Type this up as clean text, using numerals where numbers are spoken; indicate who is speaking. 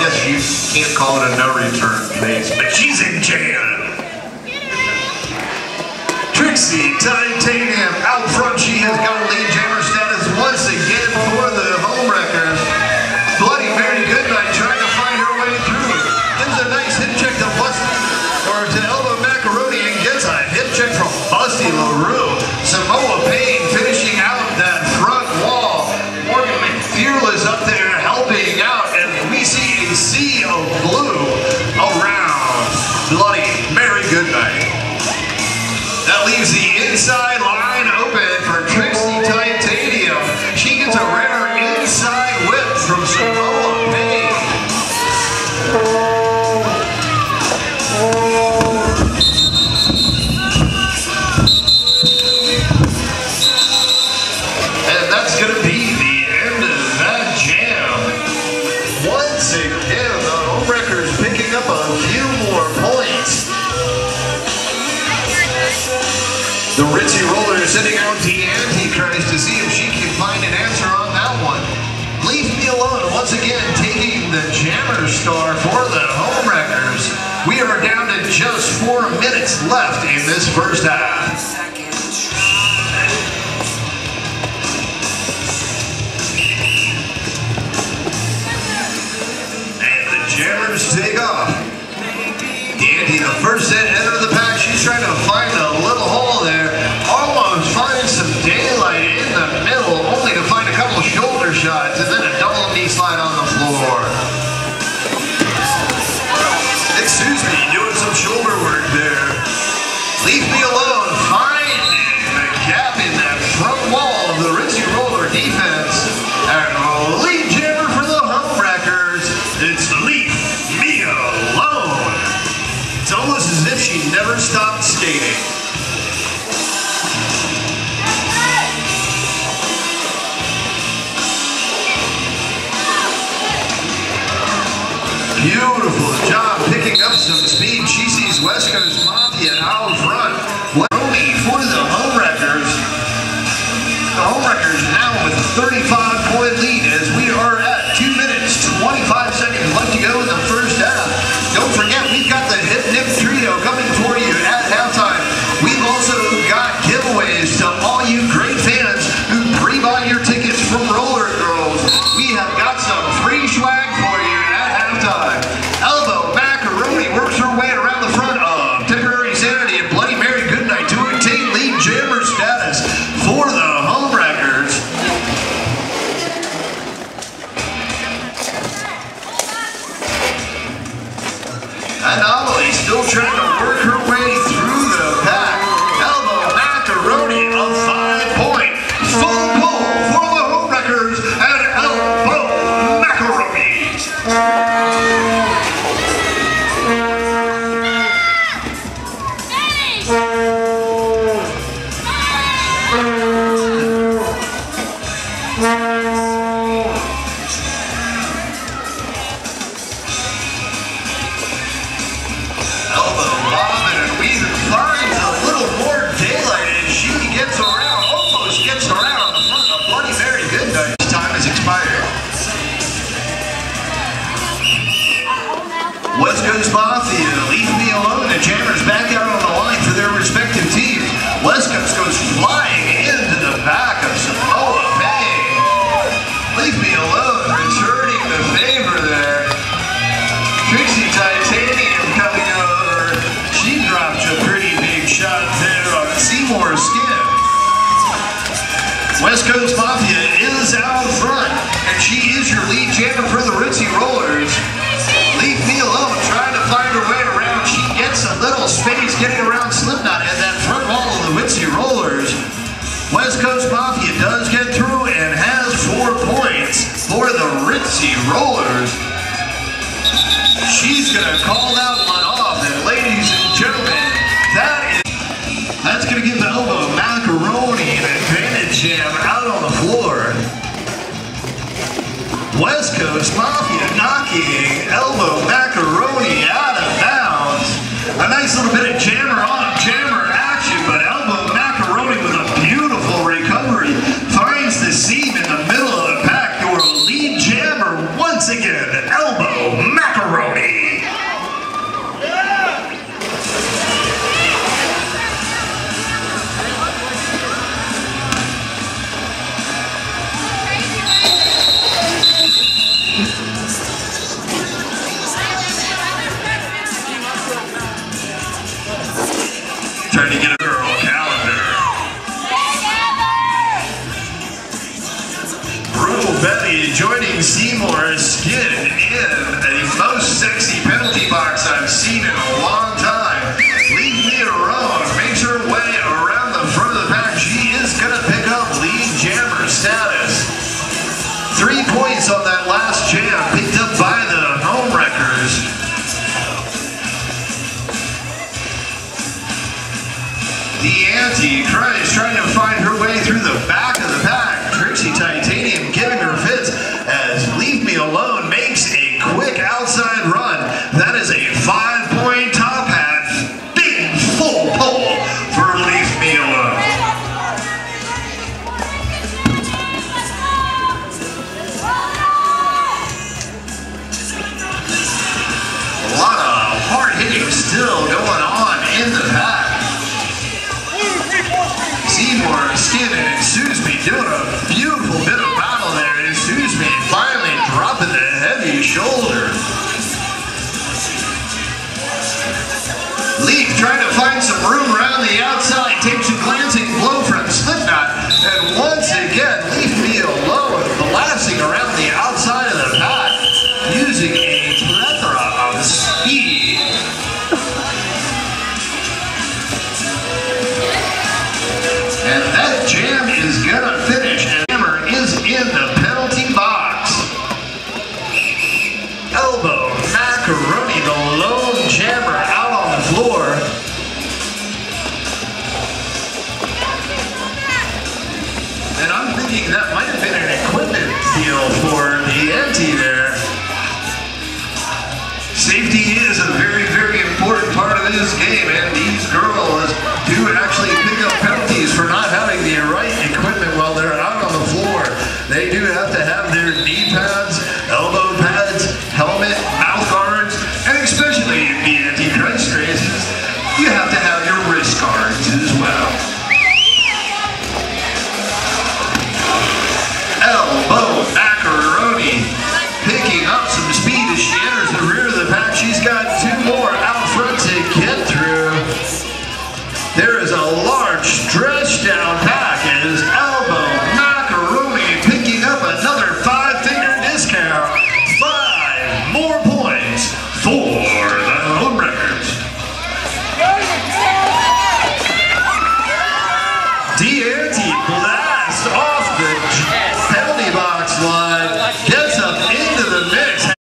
Speaker 1: guess you can't call it a no-return pace, but she's in jail. Ritzy, Titanium, out front, she has got lead jammer status once again for the HomeWreckers. Bloody Mary Goodnight trying to find her way through. Gives a nice hip check to to Elbow Macaroni and gets a hip check from Busty LaRue. Samoa Payne finishing out that front wall. Morgan McFearless up there helping out, and we see a sea of blue around Bloody Mary Goodnight. That leaves the inside line open for Ritzy Titanium. She gets a rare inside whip from Samoa Payne. And that's going to be the end of that jam. Once again, the HomeWreckers picking up a few more points. The Ritzy roller sending out the Antichrist to see if she can find an answer on that one. Leave Me Alone once again taking the jammer star for the HomeWreckers. We are down to just 4 minutes left in this first half. And the jammers take off. Dandy, the first set enter the pack. She's trying to find a little hole there. Almost finds some daylight in the middle, only to find a couple shoulder shots and then a double knee slide on the floor. Excuse me, doing some shoulder work there. Leave Me Alone, finding the gap in that front wall of the Ritzy roller defense. And lead jammer for the HomeWreckers. It's Leave Me Alone. It's almost as if she never stopped skating. Beautiful job picking up some speed. She sees West Coast Mafia out front. Romy for the HomeWreckers. The HomeWreckers now with a 35-point lead as we are at 2 minutes, 25 seconds left to go in the first half. Don't forget, we've got the Hip Nip Trio coming for you at halftime. We've also got giveaways to all you great fans who pre-buy your tickets from Roller Girls. We have got some free swag for you at halftime. Elbow Macaroni works her way around the front of Temporary Sanity and Bloody Mary Goodnight to obtain lead jammer status for the HomeWreckers. Anomaly still trying to work her way through the pack. Elbow Macaroni a 5-point full pull for the HomeWreckers and Elbow Macaroni. West Coast Mafia, Leave Me Alone, and Jammers back out on the line for their respective teams. West Coast goes flying into the back of Samoa Payne. Leave Me Alone returning the favor there. Ritzy Titanium coming over. She dropped a pretty big shot there on Seymour's skin. West Coast Mafia is out front, and she is your lead jammer for the Ritzy Rollers. Leave Me Alone, trying to find her way around. She gets a little space getting around Slipknot and that front wall of the Ritzy Rollers. West Coast Mafia does get through and has 4 points for the Ritzy Rollers. She's going to call that one off, and ladies and gentlemen, that's going to give the Elbow Macaroni an advantage jam out on the floor. West Coast Mafia knocking Elbow Macaroni out of bounds. A nice little bit of jammer on jammer action, but Elbow Macaroni with a beautiful recovery finds the seam in the middle of the pack. Your lead jammer once again, Elbow Macaroni. skin in the most sexy penalty box I've seen in a long time. Leave me alone. Makes her way around the front of the pack. She is going to pick up lead jammer status. 3 points on that last jam picked up by the HomeWreckers. The Antichrist trying to find her way through the back of the pack. Trixie Titanium giving her fits as Leave Me Alone makes a quick outside run. That is a 5-point top hat. Big full pole for Leave Me Alone. A lot of hard hitting still going on in the pack. Seymour, Skin, and Suesme doing a beautiful bit of battle there. And Suesme finally dropping the heavy shoulder. Leaf trying to find some room around the outside. Takes a glancing blow from Slipknot. And once again, Leave Me Alone blasting around the outside of the pack using a plethora of speed. And that jam is gonna finish. And Hammer is in the penalty box. Elbow macaroni, the lone jammer out on the floor.